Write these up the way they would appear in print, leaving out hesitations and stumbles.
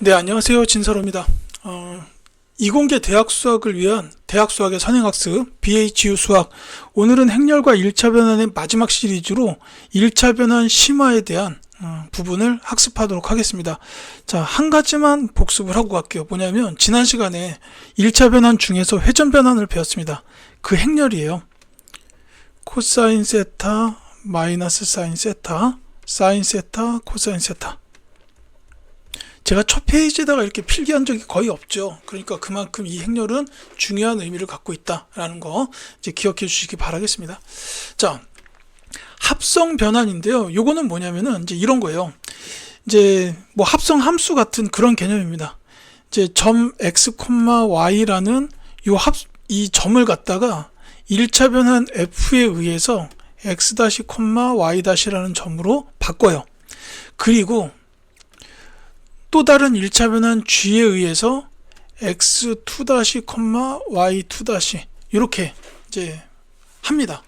네, 안녕하세요. 진서로입니다. 이공계 대학 수학을 위한 대학 수학의 선행학습 BHU 수학. 오늘은 행렬과 1차 변환의 마지막 시리즈로 1차 변환 심화에 대한 부분을 학습하도록 하겠습니다. 자, 한 가지만 복습을 하고 갈게요. 뭐냐면 지난 시간에 1차 변환 중에서 회전 변환을 배웠습니다. 그 행렬이에요. 코사인 세타 마이너스 사인 세타, 사인 세타, 코사인 세타. 제가 첫 페이지에다가 이렇게 필기한 적이 거의 없죠. 그러니까 그만큼 이 행렬은 중요한 의미를 갖고 있다라는 거 이제 기억해 주시기 바라겠습니다. 자, 합성 변환인데요. 요거는 뭐냐면은 이제 이런 거예요. 이제 뭐 합성 함수 같은 그런 개념입니다. 이제 점 x, y라는 이 점을 갖다가 1차 변환 f에 의해서 x-, y-라는 점으로 바꿔요. 그리고 또 다른 1차 변환 g에 의해서 x2-, y2- 이렇게 이제 합니다.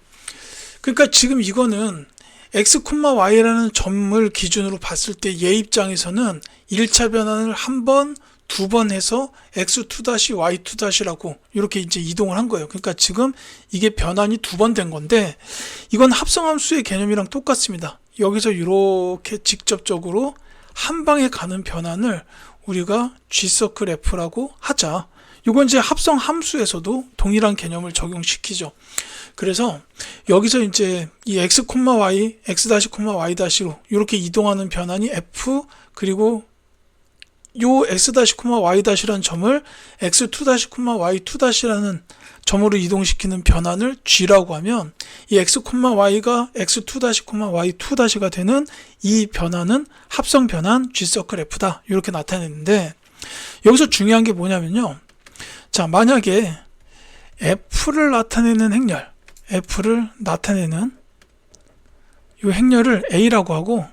그러니까 지금 이거는 x, y라는 점을 기준으로 봤을 때 얘 입장에서는 1차 변환을 한 번, 두 번 해서 x2-, y2-라고 이렇게 이제 이동을 한 거예요. 그러니까 지금 이게 변환이 두 번 된 건데 이건 합성함수의 개념이랑 똑같습니다. 여기서 이렇게 직접적으로 한 방에 가는 변환을 우리가 G서클 F라고 하자. 이건 이제 합성 함수에서도 동일한 개념을 적용시키죠. 그래서 여기서 이제 이 x, y, x-y-로 이렇게 이동하는 변환이 F, 그리고 요 x-, y-라는 점을 x2-, y2-라는 점으로 이동시키는 변환을 G라고 하면 이 x, y가 x2-, y2-가 되는 이 변환은 합성 변환 G서클 F다. 이렇게 나타내는데 여기서 중요한 게 뭐냐면요. 자, 만약에 F를 나타내는 행렬, F를 나타내는 이 행렬을 A라고 하고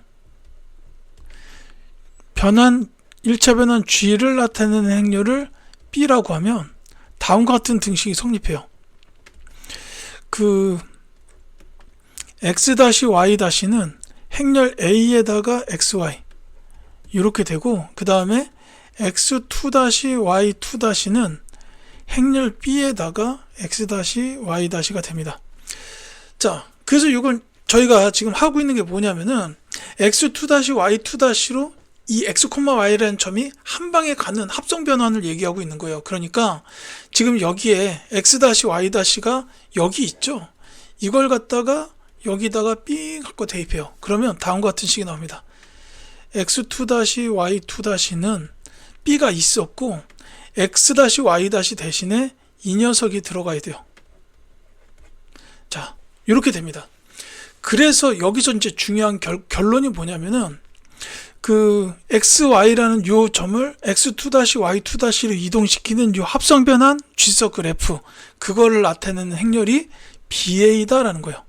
변환 1차 변환 G를 나타내는 행렬을 B라고 하면 다음과 같은 등식이 성립해요. 그 x-y-는 행렬 A에다가 xy 이렇게 되고 그 다음에 x2-y2-는 행렬 B에다가 x-y-가 됩니다. 자, 그래서 이건 저희가 지금 하고 있는 게 뭐냐면은 x2-y2-로 이 x, y라는 점이 한 방에 가는 합성 변환을 얘기하고 있는 거예요. 그러니까 지금 여기에 x-y-가 여기 있죠. 이걸 갖다가 여기다가 삥 갖고 대입해요. 그러면 다음과 같은 식이 나옵니다. x2-y2-는 b가 있었고 x-y- 대신에 이 녀석이 들어가야 돼요. 자, 이렇게 됩니다. 그래서 여기서 이제 중요한 결론이 뭐냐면은 그 xy라는 요 점을 x2-, y2-로 이동시키는 요 합성 변환 G서클 F, 그거를 나타내는 행렬이 BA다라는 거예요.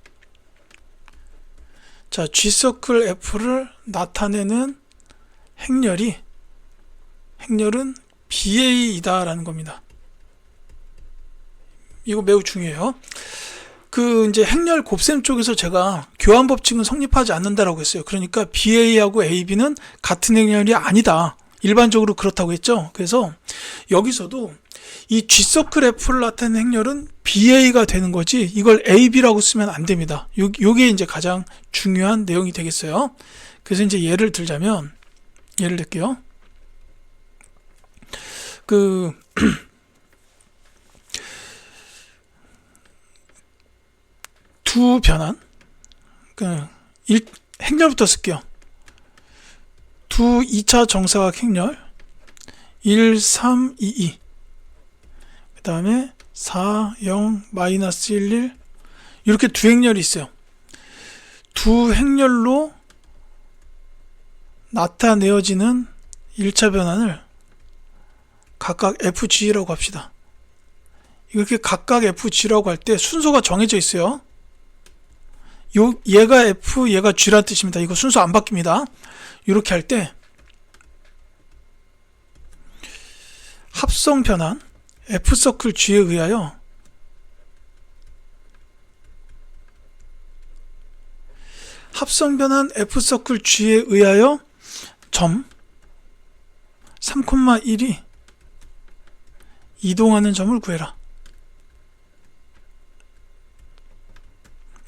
자, G서클 F를 나타내는 행렬은 BA이다라는 겁니다. 이거 매우 중요해요. 그 이제 행렬 곱셈 쪽에서 제가 교환 법칙은 성립하지 않는다라고 했어요. 그러니까 BA하고 AB는 같은 행렬이 아니다. 일반적으로 그렇다고 했죠. 그래서 여기서도 이 G서클 F를 나타내는 행렬은 BA가 되는 거지 이걸 AB라고 쓰면 안 됩니다. 요게 이제 가장 중요한 내용이 되겠어요. 그래서 이제 예를 들게요. 두 변환, 행렬부터 쓸게요. 두 2차 정사각 행렬 1, 3, 2, 2, 그 다음에 4, 0, 마이너스 1, 1 이렇게 두 행렬이 있어요. 두 행렬로 나타내어지는 1차 변환을 각각 FG라고 합시다. 이렇게 각각 FG라고 할 때 순서가 정해져 있어요. 얘가 F, 얘가 G란 뜻입니다. 이거 순서 안 바뀝니다. 이렇게 할 때 합성 변환 F서클 G에 의하여 합성 변환 F서클 G에 의하여 점 3,1이 이동하는 점을 구해라.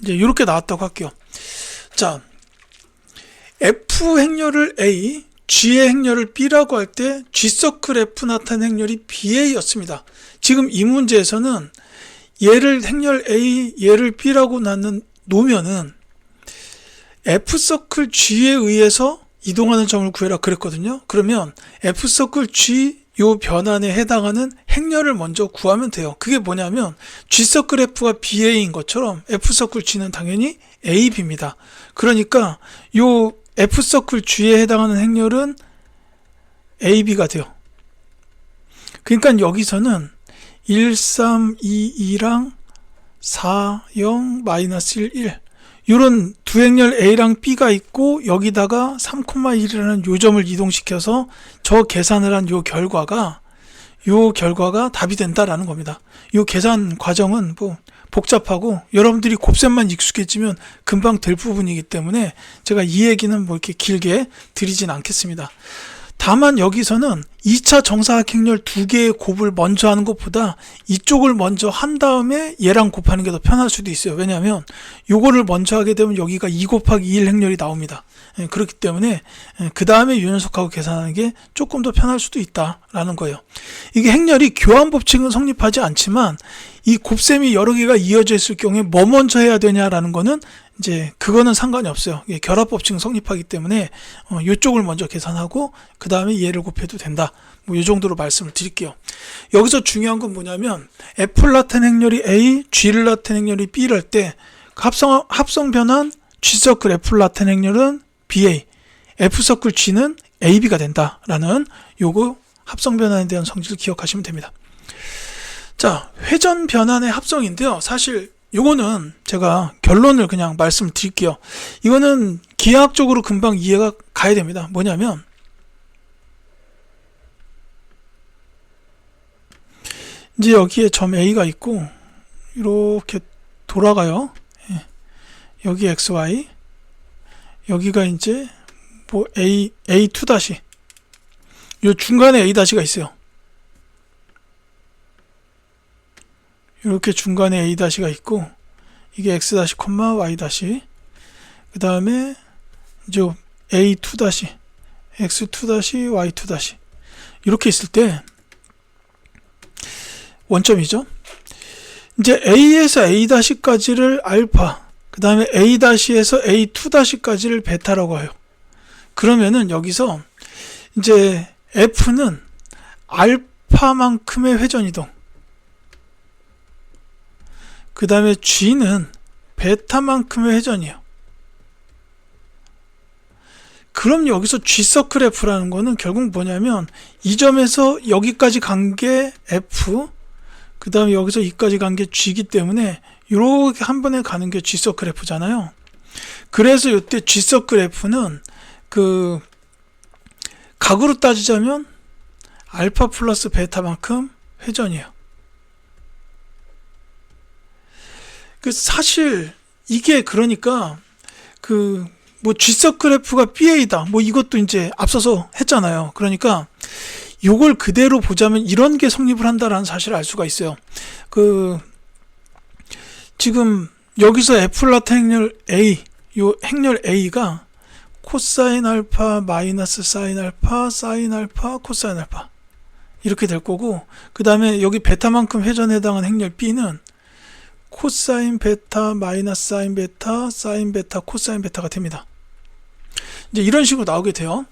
이제 이렇게 나왔다고 할게요. 자, F 행렬을 A, G의 행렬을 B라고 할 때 G서클 F 나타낸 행렬이 BA였습니다. 지금 이 문제에서는 얘를 행렬 A, 얘를 B라고 놓으면은 F서클 G에 의해서 이동하는 점을 구해라 그랬거든요. 그러면 F서클 G 요 변환에 해당하는 행렬을 먼저 구하면 돼요. 그게 뭐냐면 G서클 F가 BA인 것처럼 F서클 G는 당연히 AB입니다. 그러니까 요 F서클 G에 해당하는 행렬은 AB가 돼요. 그러니까 여기서는 1, 3, 2, 2랑 4, 0, 마이너스 1, 1 이런 두 행렬 A랑 B가 있고 여기다가 3,1이라는 요 점을 이동시켜서 저 계산을 한 요 결과가 답이 된다라는 겁니다. 요 계산 과정은 뭐 복잡하고 여러분들이 곱셈만 익숙해지면 금방 될 부분이기 때문에 제가 이 얘기는 뭐 이렇게 길게 드리진 않겠습니다. 다만 여기서는 2차 정사각행렬 두 개의 곱을 먼저 하는 것보다 이쪽을 먼저 한 다음에 얘랑 곱하는 게 더 편할 수도 있어요. 왜냐하면 요거를 먼저 하게 되면 여기가 2 곱하기 2일 행렬이 나옵니다. 그렇기 때문에 그 다음에 유연속하고 계산하는 게 조금 더 편할 수도 있다라는 거예요. 이게 행렬이 교환법칙은 성립하지 않지만 이 곱셈이 여러 개가 이어져 있을 경우에 뭐 먼저 해야 되냐라는 거는 이제 그거는 상관이 없어요. 결합법칙은 성립하기 때문에 이쪽을 먼저 계산하고 그 다음에 얘를 곱해도 된다. 뭐 이 정도로 말씀을 드릴게요. 여기서 중요한 건 뭐냐면 F를 나타낸 행렬이 A, G를 나타낸 행렬이 B를 할 때 합성 변환 G서클 F를 나타낸 행렬은 BA, F서클 G는 AB가 된다라는 요거 합성 변환에 대한 성질을 기억하시면 됩니다. 자, 회전 변환의 합성인데요. 사실 요거는 제가 결론을 그냥 말씀을 드릴게요. 이거는 기하학적으로 금방 이해가 가야 됩니다. 뭐냐면 이제 여기에 점 A가 있고 이렇게 돌아가요. 여기 XY 여기가 이제 뭐 A2 다시 요 중간에 A 다시가 있어요. 이렇게 중간에 A 다시가 있고 이게 X 다시 콤마 Y 다시 그 다음에 이제 A2 다시 X2 다시 Y2 다시 이렇게 있을 때 원점이죠. 이제 A에서 A 다시까지를 알파 그 다음에 A 다시에서 A2 다시까지를 베타라고 해요. 그러면은 여기서 이제 F는 알파만큼의 회전이동 그 다음에 G는 베타만큼의 회전이에요. 그럼 여기서 G서클 F라는 거는 결국 뭐냐면 이 점에서 여기까지 간 게 F 그 다음에 여기서 이까지 간 게 G이기 때문에 이렇게 한 번에 가는 게 G서클 F잖아요. 그래서 이때 G서클 F는 그 각으로 따지자면 알파 플러스 베타만큼 회전이에요. 그 사실 이게 그러니까 그 뭐 G서클 F가 BA다 뭐 이것도 이제 앞서서 했잖아요. 그러니까 요걸 그대로 보자면 이런 게 성립을 한다라는 사실을 알 수가 있어요. 그 지금 여기서 F를 나타낸 행렬 A 요 행렬 A가 코사인 알파 마이너스 사인 알파 사인 알파 코사인 알파 이렇게 될 거고 그 다음에 여기 베타만큼 회전에 해당하는 행렬 B는 코사인 베타 마이너스 사인 베타 사인 베타 코사인 베타가 됩니다. 이제 이런 식으로 나오게 돼요.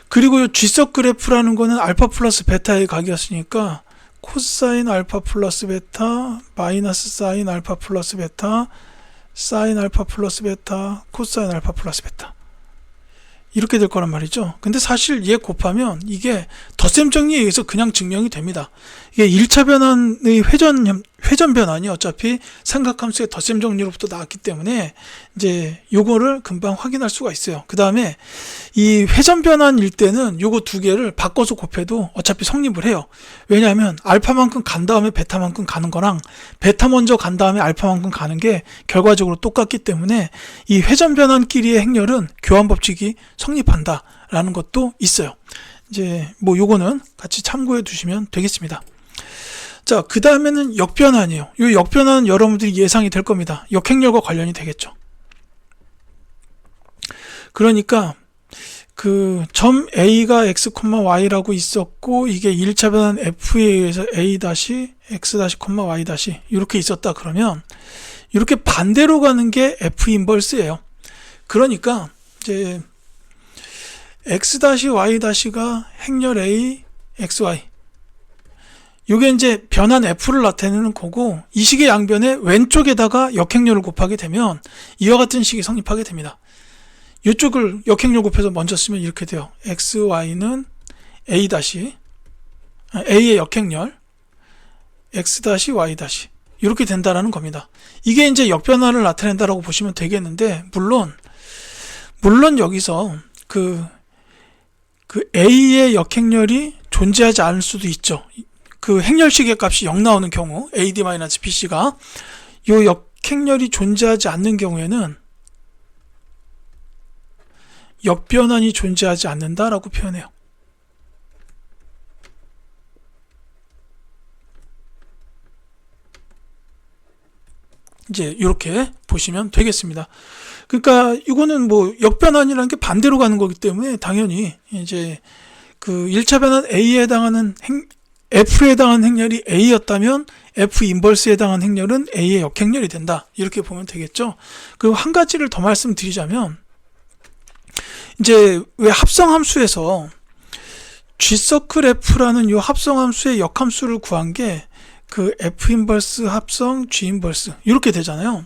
그리고 이 G서클 F라는 거는 알파 플러스 베타의 각이었으니까 코사인 알파 플러스 베타 마이너스 사인 알파 플러스 베타 사인 알파 플러스 베타 코사인 알파 플러스 베타 이렇게 될 거란 말이죠. 근데 사실 얘 곱하면 이게 덧셈 정리에 의해서 그냥 증명이 됩니다. 이게 1차 변환의 회전 변환이 어차피 삼각함수의 덧셈 정리로부터 나왔기 때문에 이제 요거를 금방 확인할 수가 있어요. 그 다음에 이 회전 변환일 때는 요거 두 개를 바꿔서 곱해도 어차피 성립을 해요. 왜냐하면 알파만큼 간 다음에 베타만큼 가는 거랑 베타 먼저 간 다음에 알파만큼 가는 게 결과적으로 똑같기 때문에 이 회전 변환끼리의 행렬은 교환 법칙이 성립한다라는 것도 있어요. 이제 뭐 요거는 같이 참고해 두시면 되겠습니다. 자, 그 다음에는 역변환이에요. 이 역변환은 여러분들이 예상이 될 겁니다. 역행렬과 관련이 되겠죠. 그러니까 그 점 A가 x, y라고 있었고 이게 1차 변환 F에 의해서 A-, x-, y- 이렇게 있었다 그러면 이렇게 반대로 가는 게 F 인버스예요. 그러니까 이제 x-, y-가 행렬 A, xy 이게 이제 변환 F를 나타내는 거고 이 식의 양변에 왼쪽에다가 역행렬을 곱하게 되면 이와 같은 식이 성립하게 됩니다. 이쪽을 역행렬 곱해서 먼저 쓰면 이렇게 돼요. xy는 A-, A의 역행렬 x-, y- 이렇게 된다라는 겁니다. 이게 이제 역변환을 나타낸다라고 보시면 되겠는데 물론 여기서 그 A의 역행렬이 존재하지 않을 수도 있죠. 그 행렬식의 값이 0 나오는 경우 AD-BC가 이 역행렬이 존재하지 않는 경우에는 역변환이 존재하지 않는다라고 표현해요. 이제 이렇게 보시면 되겠습니다. 그러니까 이거는 뭐 역변환이라는 게 반대로 가는 거기 때문에 당연히 이제 그 1차 변환 A에 해당하는 F에 해당하는 행렬이 A였다면 F 인버스에 해당하는 행렬은 A의 역행렬이 된다. 이렇게 보면 되겠죠. 그리고 한 가지를 더 말씀드리자면 이제 왜 합성함수에서 G서클 F라는 이 합성함수의 역함수를 구한 게 그 F 인버스 합성 G 인버스 이렇게 되잖아요.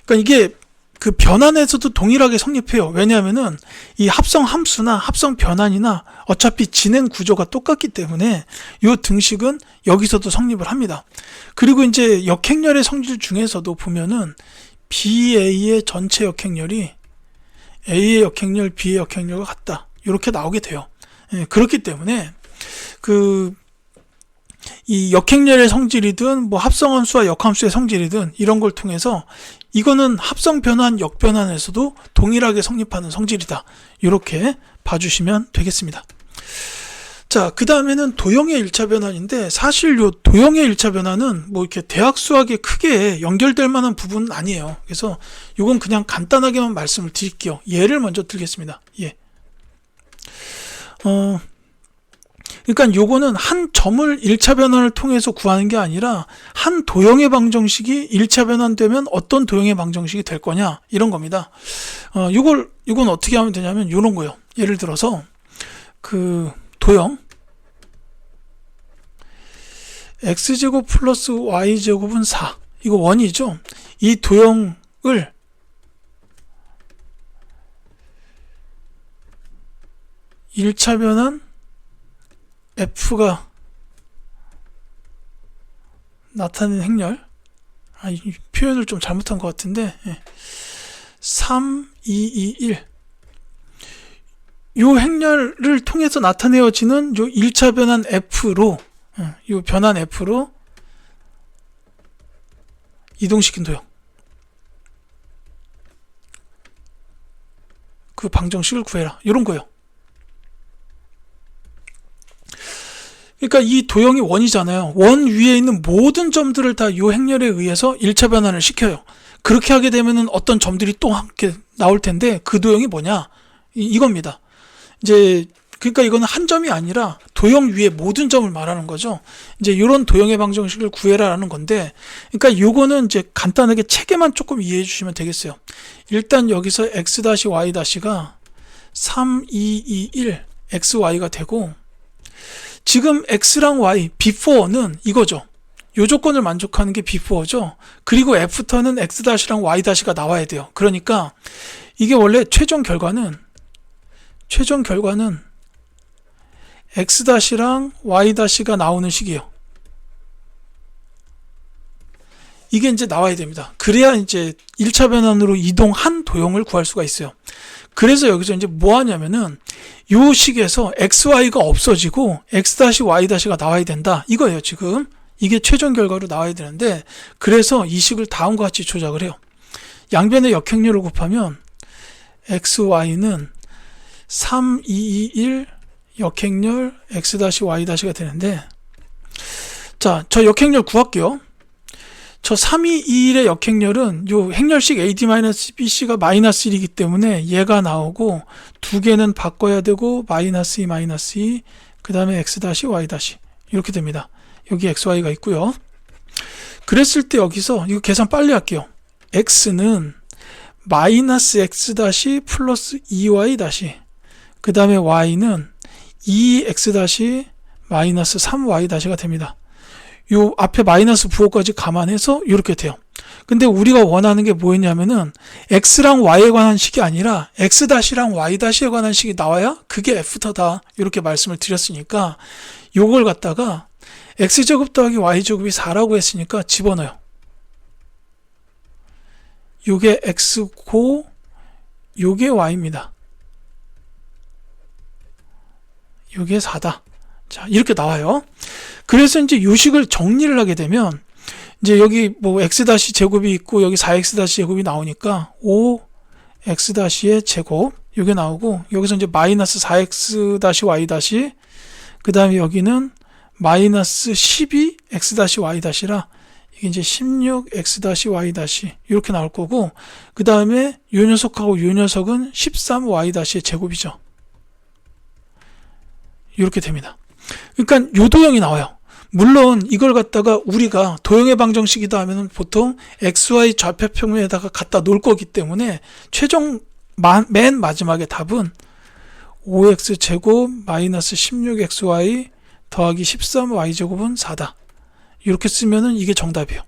그러니까 이게 그 변환에서도 동일하게 성립해요. 왜냐하면은 이 합성 함수나 합성 변환이나 어차피 진행 구조가 똑같기 때문에 이 등식은 여기서도 성립을 합니다. 그리고 이제 역행렬의 성질 중에서도 보면은 BA의 전체 역행렬이 A의 역행렬, B의 역행렬과 같다. 이렇게 나오게 돼요. 그렇기 때문에 이 역행렬의 성질이든 뭐 합성함수와 역함수의 성질이든 이런 걸 통해서 이거는 합성 변환, 역변환에서도 동일하게 성립하는 성질이다. 이렇게 봐주시면 되겠습니다. 자, 그 다음에는 도형의 1차 변환인데 사실 요 도형의 1차 변환은 뭐 이렇게 대학 수학에 크게 연결될 만한 부분은 아니에요. 그래서 이건 그냥 간단하게만 말씀을 드릴게요. 예를 먼저 들겠습니다. 예. 그러니까 요거는 한 점을 1차 변환을 통해서 구하는 게 아니라 한 도형의 방정식이 1차 변환되면 어떤 도형의 방정식이 될 거냐 이런 겁니다. 이건 어떻게 하면 되냐면 이런 거예요. 예를 들어서 그 도형 x제곱 플러스 y제곱은 4 이거 원이죠. 이 도형을 1차 변환 F가 나타내는 행렬 이 표현을 좀 잘못한 것 같은데 3, 2, 2, 1 요 행렬을 통해서 나타내어지는 요 1차 변환 F로 요 변환 F로 이동시킨 도형 그 방정식을 구해라 요런 거예요. 그러니까 이 도형이 원이잖아요. 원 위에 있는 모든 점들을 다 이 행렬에 의해서 1차 변환을 시켜요. 그렇게 하게 되면은 어떤 점들이 또 함께 나올 텐데 그 도형이 뭐냐? 이겁니다. 이제 그러니까 이거는 한 점이 아니라 도형 위에 모든 점을 말하는 거죠. 이제 이런 도형의 방정식을 구해라라는 건데, 그러니까 요거는 이제 간단하게 체계만 조금 이해해 주시면 되겠어요. 일단 여기서 x-y-가 3, 2, 2, 1 xy가 되고 지금 x랑 y, before는 이거죠. 요 조건을 만족하는 게 before죠. 그리고 after는 x-랑 y-가 나와야 돼요. 그러니까 이게 원래 최종 결과는 x-랑 y-가 나오는 식이에요. 이게 이제 나와야 됩니다. 그래야 이제 1차 변환으로 이동한 도형을 구할 수가 있어요. 그래서 여기서 이제 뭐 하냐면은 요 식에서 xy가 없어지고 x-y-가 나와야 된다. 이거예요, 지금. 이게 최종 결과로 나와야 되는데, 그래서 이 식을 다음과 같이 조작을 해요. 양변의 역행렬을 곱하면 xy는 3, 2, 2, 1 역행렬 x-y-가 되는데, 자, 저 역행렬 구할게요. 저 3, 2, 2, 1의 역행렬은 요 행렬식 AD-BC가 -1이기 때문에 얘가 나오고, 두 개는 바꿔야 되고 -2, -2, 그 다음에 x-y- 이렇게 됩니다. 여기 xy가 있고요. 그랬을 때 여기서 이거 계산 빨리 할게요. x는 -x- 플러스 2y- 그 다음에 y는 2x- -3y- 됩니다. 요 앞에 마이너스 부호까지 감안해서 이렇게 돼요. 근데 우리가 원하는 게 뭐였냐면은 x랑 y에 관한 식이 아니라 x-랑 y-에 관한 식이 나와야 그게 f터다, 이렇게 말씀을 드렸으니까 요걸 갖다가 x제곱 더하기 y제곱이 4라고 했으니까 집어넣어요. 요게 x고 요게 y입니다. 요게 4다. 자, 이렇게 나와요. 그래서 이제 요식을 정리를 하게 되면 이제 여기 뭐 x-제곱이 있고 여기 4x-제곱이 나오니까 5x-의 제곱 요게 나오고, 여기서 이제 마이너스 4x-y- 그 다음에 여기는 마이너스 12x-y-라 이게 이제 16x-y- 이렇게 나올 거고, 그 다음에 요 녀석하고 요 녀석은 13y-의 제곱이죠. 이렇게 됩니다. 그러니까 요 도형이 나와요. 물론 이걸 갖다가 우리가 도형의 방정식이다 하면은 보통 xy 좌표평면에다가 갖다 놓을 거기 때문에 최종 맨 마지막에 답은 5x 제곱 마이너스 16xy 더하기 13y 제곱은 4다. 이렇게 쓰면은 이게 정답이에요.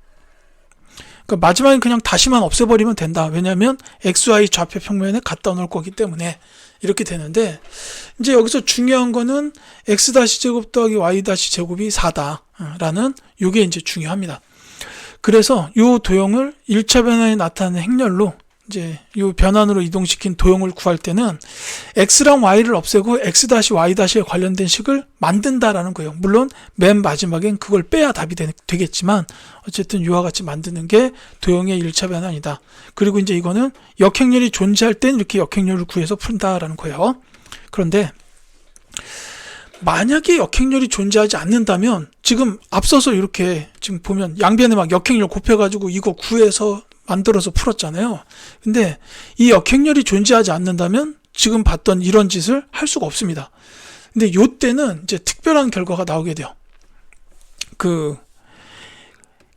그러니까 마지막에 그냥 다시만 없애버리면 된다. 왜냐하면 xy 좌표평면에 갖다 놓을 거기 때문에 이렇게 되는데, 이제 여기서 중요한 거는 x-제곱 더하기 y-제곱이 4다 라는 요게 이제 중요합니다. 그래서 요 도형을 1차 변환에 나타나는 행렬로 이제 요 변환으로 이동시킨 도형을 구할 때는 x랑 y를 없애고 x-y-에 관련된 식을 만든다라는 거예요. 물론 맨 마지막엔 그걸 빼야 답이 되겠지만 어쨌든 이와 같이 만드는 게 도형의 1차 변환이다. 그리고 이제 이거는 역행렬이 존재할 땐 이렇게 역행렬을 구해서 푼다라는 거예요. 그런데 만약에 역행렬이 존재하지 않는다면, 지금 앞서서 이렇게 지금 보면 양변에 막 역행렬 곱해가지고 이거 구해서 만들어서 풀었잖아요. 근데 이 역행렬이 존재하지 않는다면 지금 봤던 이런 짓을 할 수가 없습니다. 근데 요때는 이제 특별한 결과가 나오게 돼요. 그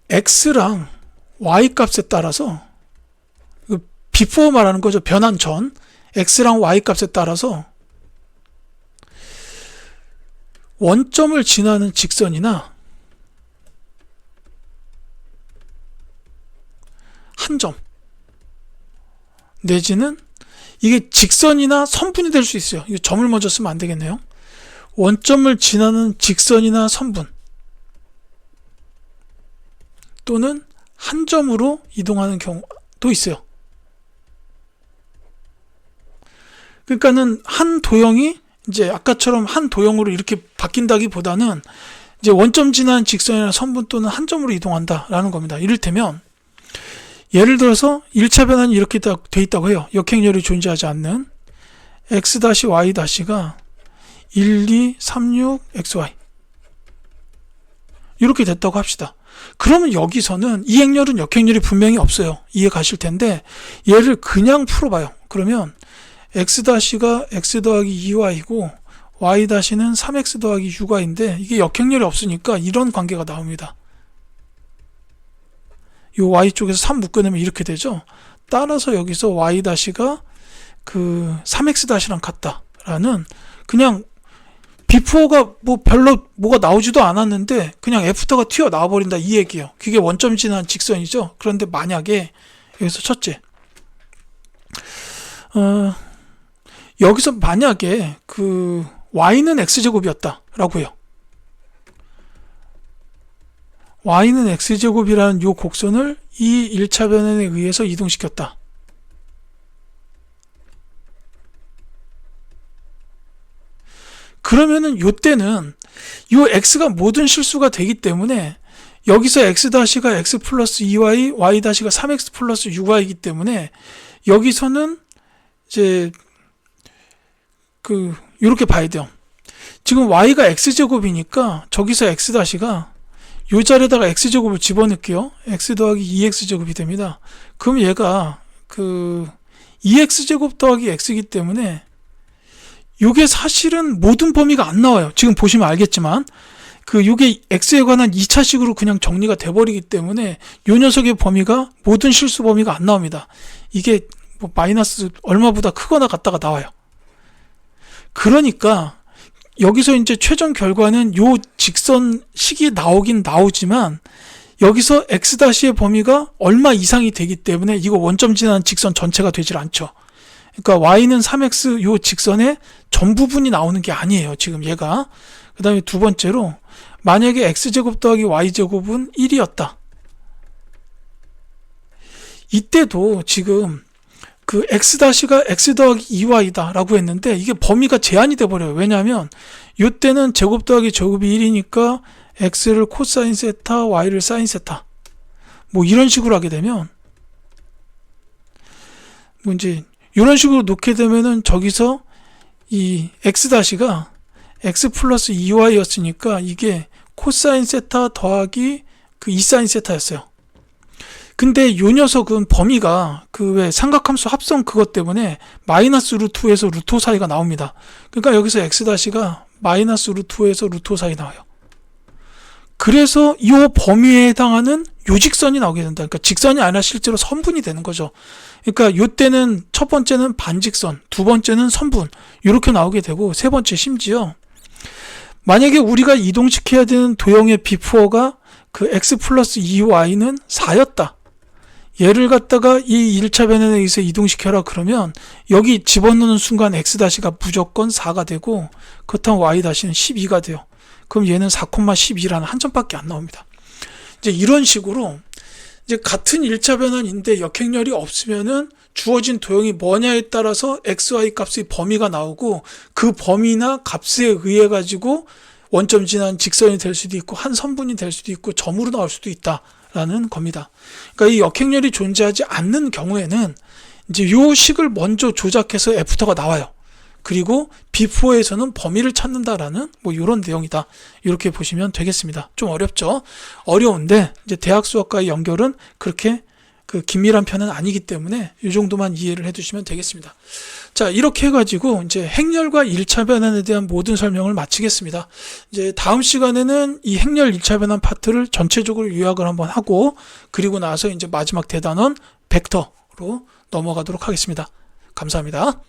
x랑 y 값에 따라서, before 말하는 거죠. 변환 전 x랑 y 값에 따라서 원점을 지나는 직선이나 한 점 내지는 이게 직선이나 선분이 될 수 있어요. 이거 점을 먼저 쓰면 안 되겠네요. 원점을 지나는 직선이나 선분 또는 한 점으로 이동하는 경우도 있어요. 그러니까는 한 도형이 이제 아까처럼 한 도형으로 이렇게 바뀐다기보다는 이제 원점 지나는 직선이나 선분 또는 한 점으로 이동한다라는 겁니다. 이를테면 예를 들어서 1차 변환이 이렇게 돼 있다고 해요. 역행렬이 존재하지 않는 x-y-가 1, 2, 3, 6, xy 이렇게 됐다고 합시다. 그러면 여기서는 이 행렬은 역행렬이 분명히 없어요. 이해 가실 텐데 얘를 그냥 풀어봐요. 그러면 x-가 x 더하기 2y이고 y-는 3x 더하기 6y인데 이게 역행렬이 없으니까 이런 관계가 나옵니다. 요 y 쪽에서 3 묶어내면 이렇게 되죠. 따라서 여기서 y-가 그 3x-랑 같다라는, 그냥 before가 뭐 별로 뭐가 나오지도 않았는데 그냥 애프터가 튀어나와 버린다 이 얘기예요. 그게 원점 지난 직선이죠. 그런데 만약에 여기서 첫째 여기서 만약에 그 y는 x제곱이었다 라고 해요. y는 x제곱이라는 요 곡선을 이 1차 변환에 의해서 이동시켰다. 그러면은 요때는 요 x가 모든 실수가 되기 때문에 여기서 x-가 x 플러스 2y, y-가 3x 플러스 6y이기 때문에 여기서는 이제 요렇게 봐야 돼요. 지금 y가 x제곱이니까 저기서 x-가 요 자리에다가 x제곱을 집어넣을게요. x 더하기 2x제곱이 됩니다. 그럼 얘가 2x제곱 더하기 x이기 때문에 요게 사실은 모든 범위가 안 나와요. 지금 보시면 알겠지만 요게 x에 관한 2차식으로 그냥 정리가 돼버리기 때문에 요 녀석의 범위가 모든 실수 범위가 안 나옵니다. 이게 뭐 마이너스 얼마보다 크거나 같다가 나와요. 그러니까 여기서 이제 최종 결과는 요 직선식이 나오긴 나오지만 여기서 x-의 범위가 얼마 이상이 되기 때문에 이거 원점 지나는 직선 전체가 되질 않죠. 그러니까 y는 3x 요 직선의 전부분이 나오는 게 아니에요. 지금 얘가. 그 다음에 두 번째로 만약에 x제곱 더하기 y제곱은 1이었다. 이때도 지금 x-가 x 더하기 2y다 라고 했는데 이게 범위가 제한이 돼 버려요. 왜냐하면 이때는 제곱 더하기 제곱이 1이니까 x를 코사인 세타, y를 사인 세타 뭐 이런 식으로 하게 되면 뭐 이제 이런 식으로 놓게 되면은 저기서 이 x-가 x 플러스 2y였으니까 이게 코사인 세타 더하기 2사인 세타였어요. 근데 요 녀석은 범위가 왜 삼각함수 합성 그것 때문에 마이너스 루트 2에서 루트 5 사이가 나옵니다. 그러니까 여기서 x-가 마이너스 루트 2에서 루트 5 사이 나와요. 그래서 이 범위에 해당하는 요 직선이 나오게 된다. 그러니까 직선이 아니라 실제로 선분이 되는 거죠. 그러니까 요때는 첫 번째는 반직선, 두 번째는 선분 이렇게 나오게 되고 세 번째 심지어 만약에 우리가 이동시켜야 되는 도형의 비포어가 x 플러스 2y는 4였다. 얘를 갖다가 이 1차 변환에 의해서 이동시켜라 그러면 여기 집어넣는 순간 x-가 무조건 4가 되고 그렇다면 y-는 12가 돼요. 그럼 얘는 4,12라는 한 점밖에 안 나옵니다. 이제 이런 식으로 이제 같은 1차 변환인데 역행렬이 없으면은 주어진 도형이 뭐냐에 따라서 x, y 값의 범위가 나오고 그 범위나 값에 의해 가지고 원점 지난 직선이 될 수도 있고 한 선분이 될 수도 있고 점으로 나올 수도 있다라는 겁니다. 그러니까 이 역행렬이 존재하지 않는 경우에는 이제 요 식을 먼저 조작해서 애프터가 나와요. 그리고 비포에서는 범위를 찾는다라는 뭐 이런 내용이다. 이렇게 보시면 되겠습니다. 좀 어렵죠? 어려운데 이제 대학 수학과의 연결은 그렇게 긴밀한 편은 아니기 때문에 이 정도만 이해를 해두시면 되겠습니다. 자, 이렇게 해가지고 이제 행렬과 1차 변환에 대한 모든 설명을 마치겠습니다. 이제 다음 시간에는 이 행렬 1차 변환 파트를 전체적으로 요약을 한번 하고 그리고 나서 이제 마지막 대단원 벡터로 넘어가도록 하겠습니다. 감사합니다.